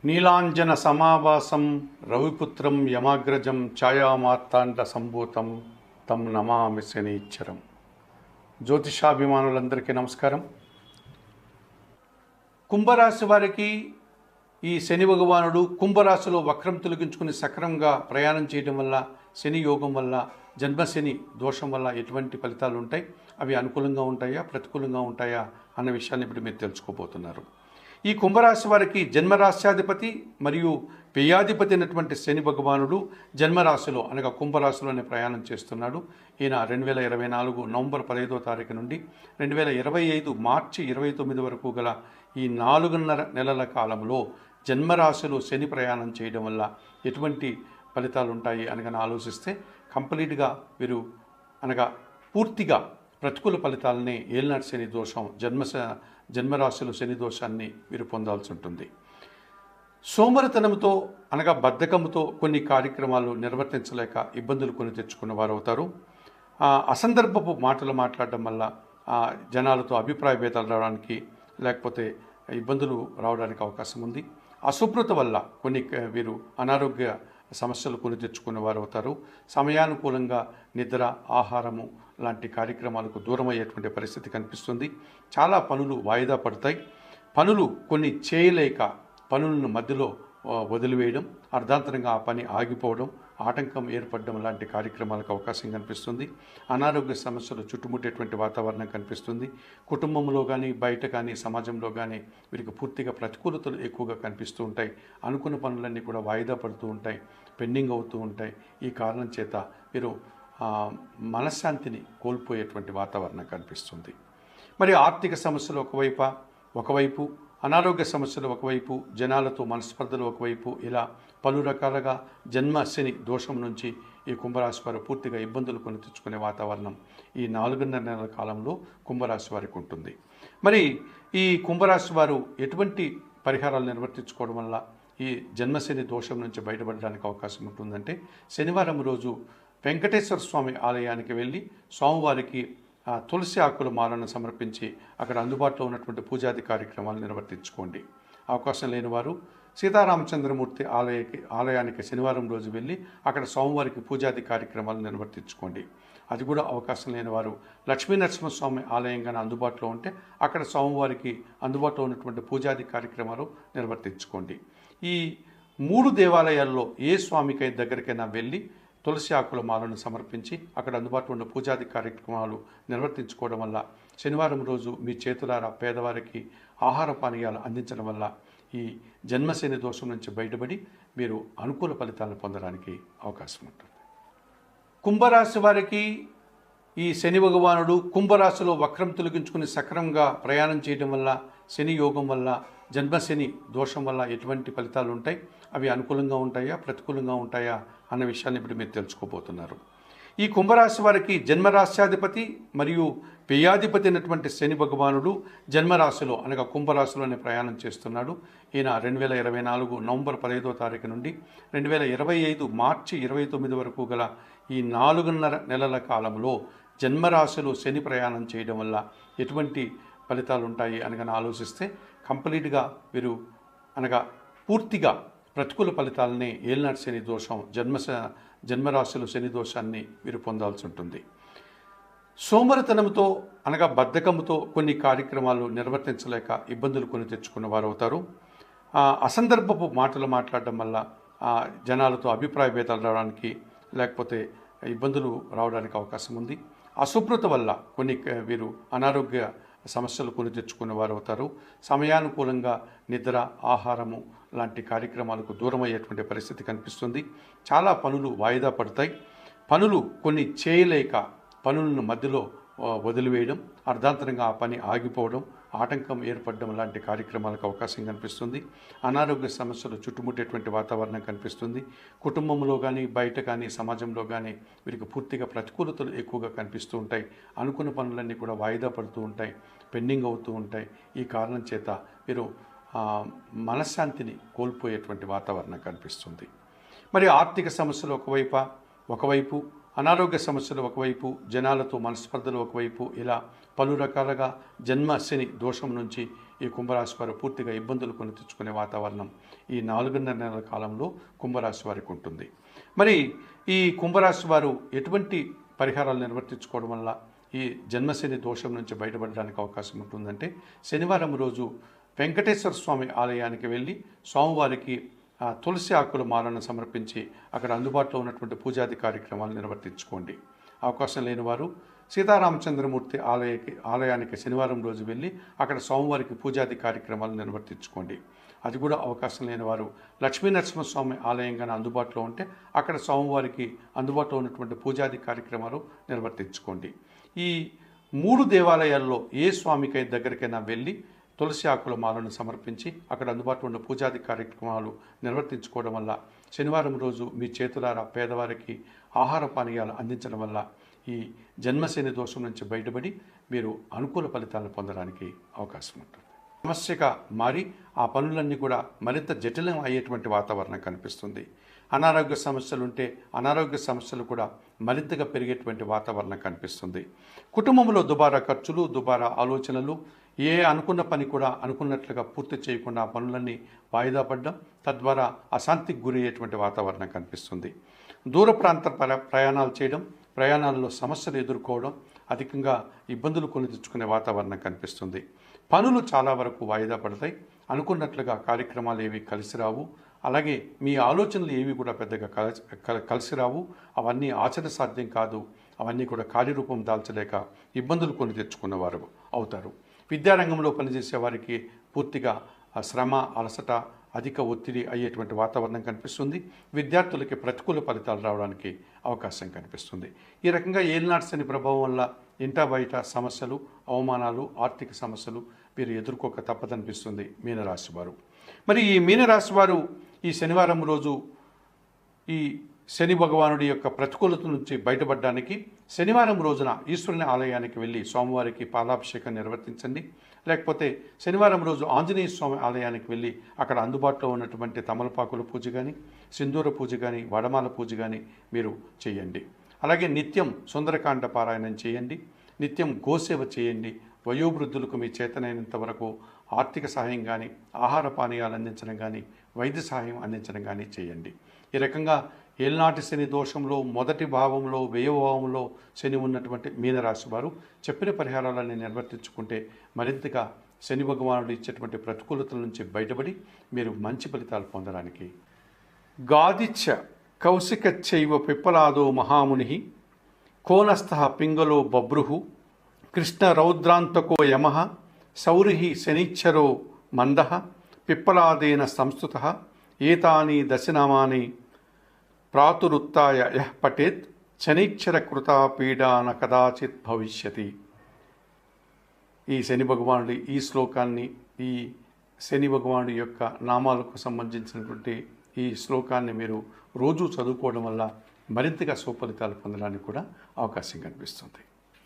నీలాంజన సమావాసం రవిపుత్రం యమాగ్రజం ఛాయామార్తాండ సంభూతం తం నమామి శనీశ్వరం. జ్యోతిషాభిమానులందరికీ నమస్కారం. కుంభరాశి వారికి ఈ శని భగవానుడు కుంభరాశిలో వక్రం తొలగించుకుని సక్రమంగా ప్రయాణం చేయడం వల్ల, శని యోగం వల్ల, జన్మశని దోషం వల్ల ఎటువంటి ఫలితాలు ఉంటాయి, అవి అనుకూలంగా ఉంటాయా ప్రతికూలంగా ఉంటాయా అన్న విషయాన్ని ఇప్పుడు మీరు తెలుసుకోబోతున్నారు. ఈ కుంభరాశి వారికి జన్మరాశ్యాధిపతి మరియు వ్యయాధిపతి అయినటువంటి శని భగవానుడు జన్మరాశిలో అనగా కుంభరాశిలోనే ప్రయాణం చేస్తున్నాడు. ఈయన 2024 నవంబర్ 15వ తారీఖు నుండి 2025 మార్చి 29 వరకు గల ఈ 4.5 నెలల కాలంలో జన్మరాశిలో శని ప్రయాణం చేయడం వల్ల ఎటువంటి ఫలితాలు ఉంటాయి అనగా ఆలోచిస్తే కంప్లీట్గా వీరు అనగా పూర్తిగా ప్రతికూల ఫలితాలని ఏలినాటి శని దోషం జన్మరాశిలో శని దోషాన్ని వీరు పొందాల్సి ఉంటుంది. సోమరితనంతో అనగా బద్ధకంతో కొన్ని కార్యక్రమాలు నిర్వర్తించలేక ఇబ్బందులు కొని తెచ్చుకున్న వారు అవుతారు. అసందర్భపు మాటలు మాట్లాడడం వల్ల జనాలతో అభిప్రాయ భేదాలు రావడానికి లేకపోతే ఇబ్బందులు రావడానికి అవకాశం ఉంది. అశుభ్రత వల్ల కొన్ని వీరు అనారోగ్య సమస్యలు కొని తెచ్చుకునే వారు అవుతారు. సమయానుకూలంగా నిద్ర, ఆహారము లాంటి కార్యక్రమాలకు దూరమయ్యేటువంటి పరిస్థితి కనిపిస్తుంది. చాలా పనులు వాయిదా పడతాయి. పనులు కొన్ని చేయలేక పనులను మధ్యలో వదిలివేయడం, అర్ధాంతరంగా ఆ పని ఆగిపోవడం, ఆటంకం ఏర్పడడం లాంటి కార్యక్రమాలకు అవకాశం కనిపిస్తుంది. అనారోగ్య సమస్యలు చుట్టుముట్టేటువంటి వాతావరణం కనిపిస్తుంది. కుటుంబంలో కానీ, బయట కానీ, సమాజంలో కానీ వీరికి పూర్తిగా ప్రతికూలతలు ఎక్కువగా కనిపిస్తూ ఉంటాయి. అనుకున్న పనులన్నీ కూడా వాయిదా పడుతూ ఉంటాయి, పెండింగ్ అవుతూ ఉంటాయి. ఈ కారణం చేత వీరు మనశ్శాంతిని కోల్పోయేటువంటి వాతావరణం కనిపిస్తుంది. మరి ఆర్థిక సమస్యలు ఒకవైపు అనారోగ్య సమస్యలు ఒకవైపు, జనాలతో మనస్పర్ధలు ఒకవైపు, ఇలా పలు రకాలుగా జన్మశని దోషం నుంచి ఈ కుంభరాశి వారు పూర్తిగా ఇబ్బందులు కొని తెచ్చుకునే వాతావరణం ఈ 4.5 నెలల కాలంలో కుంభరాశి వారికి ఉంటుంది. మరి ఈ కుంభరాశి వారు ఎటువంటి పరిహారాలు నిర్వర్తించుకోవడం వల్ల ఈ జన్మశని దోషం నుంచి బయటపడడానికి అవకాశం ఉంటుందంటే, శనివారం రోజు వెంకటేశ్వర స్వామి ఆలయానికి వెళ్ళి స్వామివారికి తులసి ఆకుల మాలను సమర్పించి అక్కడ అందుబాటులో ఉన్నటువంటి పూజాది కార్యక్రమాలు నిర్వర్తించుకోండి. అవకాశం లేని వారు సీతారామచంద్రమూర్తి ఆలయానికి శనివారం రోజు వెళ్ళి అక్కడ స్వామివారికి పూజాది కార్యక్రమాలు నిర్వర్తించుకోండి. అది కూడా అవకాశం లేని వారు లక్ష్మీనరసింహస్వామి ఆలయం కానీ అందుబాటులో ఉంటే అక్కడ స్వామివారికి అందుబాటులో ఉన్నటువంటి పూజాది కార్యక్రమాలు నిర్వర్తించుకోండి. ఈ 3 దేవాలయాల్లో ఏ స్వామికి దగ్గరికైనా వెళ్ళి తులసి ఆకుల మాలను సమర్పించి అక్కడ అందుబాటులో ఉన్న పూజాది కార్యక్రమాలు నిర్వర్తించుకోవడం వల్ల, శనివారం రోజు మీ చేతులారా పేదవారికి ఆహార పానీయాలు అందించడం వల్ల ఈ జన్మశని దోషం నుంచి బయటపడి మీరు అనుకూల ఫలితాలను పొందడానికి అవకాశం ఉంటుంది. కుంభరాశి వారికి ఈ శని భగవానుడు కుంభరాశిలో వక్రం తొలగించుకుని సక్రమంగా ప్రయాణం చేయడం వల్ల, శని యోగం వల్ల, జన్మశని దోషం వల్ల ఎటువంటి ఫలితాలు ఉంటాయి, అవి అనుకూలంగా ఉంటాయా ప్రతికూలంగా ఉంటాయా అన్న విషయాన్ని ఇప్పుడు మీరు తెలుసుకోబోతున్నారు. ఈ కుంభరాశి వారికి జన్మరాశ్యాధిపతి మరియు వ్యయాధిపతి అయినటువంటి శని భగవానుడు జన్మరాశిలో అనగా కుంభరాశిలోనే ప్రయాణం చేస్తున్నాడు. ఈయన 2024 నవంబర్ 15వ తారీఖు నుండి 2025 మార్చి 29 వరకు గల ఈ 4.5 నెలల కాలంలో జన్మరాశిలో శని ప్రయాణం చేయడం వల్ల ఎటువంటి ఫలితాలు ఉంటాయి అనగా ఆలోచిస్తే కంప్లీట్గా వీరు అనగా పూర్తిగా ప్రతికూల ఫలితాలని ఏలినాటి శని దోషం జన్మరాశిలో శని దోషాన్ని వీరు పొందాల్సి ఉంటుంది. సోమరితనంతో అనగా బద్ధకంతో కొన్ని కార్యక్రమాలు నిర్వర్తించలేక ఇబ్బందులు కొని తెచ్చుకున్న వారు అవుతారు. అసందర్భపు మాటలు మాట్లాడడం వల్ల జనాలతో అభిప్రాయ భేదాలు రావడానికి లేకపోతే ఇబ్బందులు రావడానికి అవకాశం ఉంది. అశుభ్రత వల్ల కొన్ని వీరు అనారోగ్య సమస్యలు కొని తెచ్చుకునే వారు అవుతారు. సమయానుకూలంగా నిద్ర, ఆహారము లాంటి కార్యక్రమాలకు దూరమయ్యేటువంటి పరిస్థితి కనిపిస్తుంది. చాలా పనులు వాయిదా పడతాయి. పనులు కొన్ని చేయలేక పనులను మధ్యలో వదిలివేయడం, అర్ధాంతరంగా ఆ పని ఆగిపోవడం, ఆటంకం ఏర్పడడం లాంటి కార్యక్రమాలకు అవకాశం కనిపిస్తుంది. అనారోగ్య సమస్యలు చుట్టుముట్టేటువంటి వాతావరణం కనిపిస్తుంది. కుటుంబంలో కానీ, బయట కానీ, సమాజంలో కానీ వీరికి పూర్తిగా ప్రతికూలతలు ఎక్కువగా కనిపిస్తూ ఉంటాయి. అనుకున్న పనులన్నీ కూడా వాయిదా పడుతూ ఉంటాయి, పెండింగ్ అవుతూ ఉంటాయి. ఈ కారణం చేత వీరు మనశ్శాంతిని కోల్పోయేటువంటి వాతావరణం కనిపిస్తుంది. మరి ఆర్థిక సమస్యలు ఒకవైపు అనారోగ్య సమస్యలు ఒకవైపు, జనాలతో మనస్పర్ధలు ఒకవైపు, ఇలా పలు రకాలుగా జన్మ శని దోషం నుంచి ఈ కుంభరాశి వారు పూర్తిగా ఇబ్బందులు కొని తెచ్చుకునే వాతావరణం ఈ 4.5 నెలల కాలంలో కుంభరాశి వారికి ఉంటుంది. మరి ఈ కుంభరాశి వారు ఎటువంటి పరిహారాలు నిర్వర్తించుకోవడం వల్ల ఈ జన్మశని దోషం నుంచి బయటపడడానికి అవకాశం ఉంటుందంటే, శనివారం రోజు వెంకటేశ్వర స్వామి ఆలయానికి వెళ్ళి స్వామివారికి తులసి ఆకుల మాలను సమర్పించి అక్కడ అందుబాటులో ఉన్నటువంటి పూజాది కార్యక్రమాలు నిర్వర్తించుకోండి. అవకాశం లేని వారు సీతారామచంద్రమూర్తి ఆలయానికి శనివారం రోజు వెళ్ళి అక్కడ స్వామివారికి పూజాది కార్యక్రమాలు నిర్వర్తించుకోండి. అది కూడా అవకాశం లేని వారు లక్ష్మీ నరసింహస్వామి ఆలయం కానీ అందుబాటులో ఉంటే అక్కడ స్వామివారికి అందుబాటులో ఉన్నటువంటి పూజాది కార్యక్రమాలు నిర్వర్తించుకోండి. ఈ 3 దేవాలయాల్లో ఏ స్వామికై దగ్గరికైనా వెళ్ళి తులసి ఆకుల మాలను సమర్పించి అక్కడ అందుబాటులో ఉన్న పూజాది కార్యక్రమాలు నిర్వర్తించుకోవడం వల్ల శనివారం రోజు మీ చేతులారా పేదవారికి ఆహార పానీయాలు అందించడం వల్ల ఈ జన్మశని దోషం నుంచి బయటపడి మీరు అనుకూల ఫలితాలను పొందడానికి అవకాశం ఉంటుంది. సమస్యగా మారి ఆ పనులన్నీ కూడా మరింత జటిలం అయ్యేటువంటి వాతావరణం కనిపిస్తుంది. అనారోగ్య సమస్యలు ఉంటే అనారోగ్య సమస్యలు కూడా మరింతగా పెరిగేటువంటి వాతావరణం కనిపిస్తుంది. కుటుంబంలో దుబారా ఖర్చులు, దుబారా ఆలోచనలు, ఏ అనుకున్న పని కూడా అనుకున్నట్లుగా పూర్తి చేయకుండా ఆ పనులన్నీ వాయిదా పడడం, తద్వారా అశాంతికి గురయ్యేటువంటి వాతావరణం కనిపిస్తుంది. దూర ప్రాంత ప్రయాణాలు చేయడం, ప్రయాణాల్లో సమస్యలు ఎదుర్కోవడం, అధికంగా ఇబ్బందులు కొని తెచ్చుకునే వాతావరణం కనిపిస్తుంది. పనులు చాలా వరకు వాయిదా పడతాయి. అనుకున్నట్లుగా కార్యక్రమాలు ఏవి కలిసి రావు. అలాగే మీ ఆలోచనలు ఏవి కూడా పెద్దగా కలిసి రావు. అవన్నీ ఆచరణ సాధ్యం కాదు. అవన్నీ కూడా కార్యరూపం దాల్చలేక ఇబ్బందులు కొని తెచ్చుకున్నవారు అవుతారు. విద్యారంగంలో పనిచేసే వారికి పూర్తిగా శ్రమ, అలసట, అధిక ఒత్తిడి అయ్యేటువంటి వాతావరణం కనిపిస్తుంది. విద్యార్థులకి ప్రతికూల ఫలితాలు రావడానికి అవకాశం కనిపిస్తుంది. ఈ రకంగా ఏలినాటి శని ప్రభావం వల్ల ఇంటా బయట సమస్యలు, అవమానాలు, ఆర్థిక సమస్యలు వీరు ఎదుర్కోక తప్పదనిపిస్తుంది మీనరాశి వారు. మరి ఈ మీనరాశి వారు ఈ శనివారం రోజు ఈ శని భగవానుడి యొక్క ప్రతికూలత నుంచి బయటపడడానికి శనివారం రోజున ఈశ్వరుని ఆలయానికి వెళ్ళి స్వామివారికి పాలాభిషేకం నిర్వర్తించండి. లేకపోతే శనివారం రోజు ఆంజనేయ స్వామి ఆలయానికి వెళ్ళి అక్కడ అందుబాటులో ఉన్నటువంటి తమలపాకుల పూజ కానీ, సింధూర పూజ కానీ, వడమాల పూజ కానీ మీరు చేయండి. అలాగే నిత్యం సుందరకాండ పారాయణం చేయండి. నిత్యం గోసేవ చేయండి. వయోవృద్ధులకు మీ చేతనైనంత వరకు ఆర్థిక సహాయం కానీ, ఆహార పానీయాలు అందించడం కానీ, వైద్య సహాయం అందించడం కానీ చేయండి. ఈ రకంగా ఏలినాటి శని దోషంలో మొదటి భావంలో, వ్యయభావంలో శని ఉన్నటువంటి మీనరాశి వారు చెప్పిన పరిహారాలను నిర్వర్తించుకుంటే మరింతగా శని భగవానుడు ఇచ్చేటువంటి ప్రతికూలతల నుంచి బయటపడి మీరు మంచి ఫలితాలు పొందడానికి. గాదిచ్చ కౌశికచ్చైవ పిప్పలాదో మహాముని కోనస్థ పింగళో బభ్రుః కృష్ణ రౌద్రాంతకో యమః సౌరిః శనిచ్చరో మందః పిప్పలాదేన సంస్థుతః ఏతాని దశనామాని ప్రాతురుత్తాయ యః పఠేత్ శనిచ్చర కృతా పీడాన కదాచిత్ భవిష్యతి. ఈ శని భగవానుడి ఈ శ్లోకాన్ని, ఈ శని భగవానుడి యొక్క నామాలకు సంబంధించినటువంటి ఈ శ్లోకాన్ని మీరు రోజు చదువుకోవడం వల్ల మరింతగా సుఫలితాలు పొందడానికి కూడా అవకాశం కనిపిస్తుంది.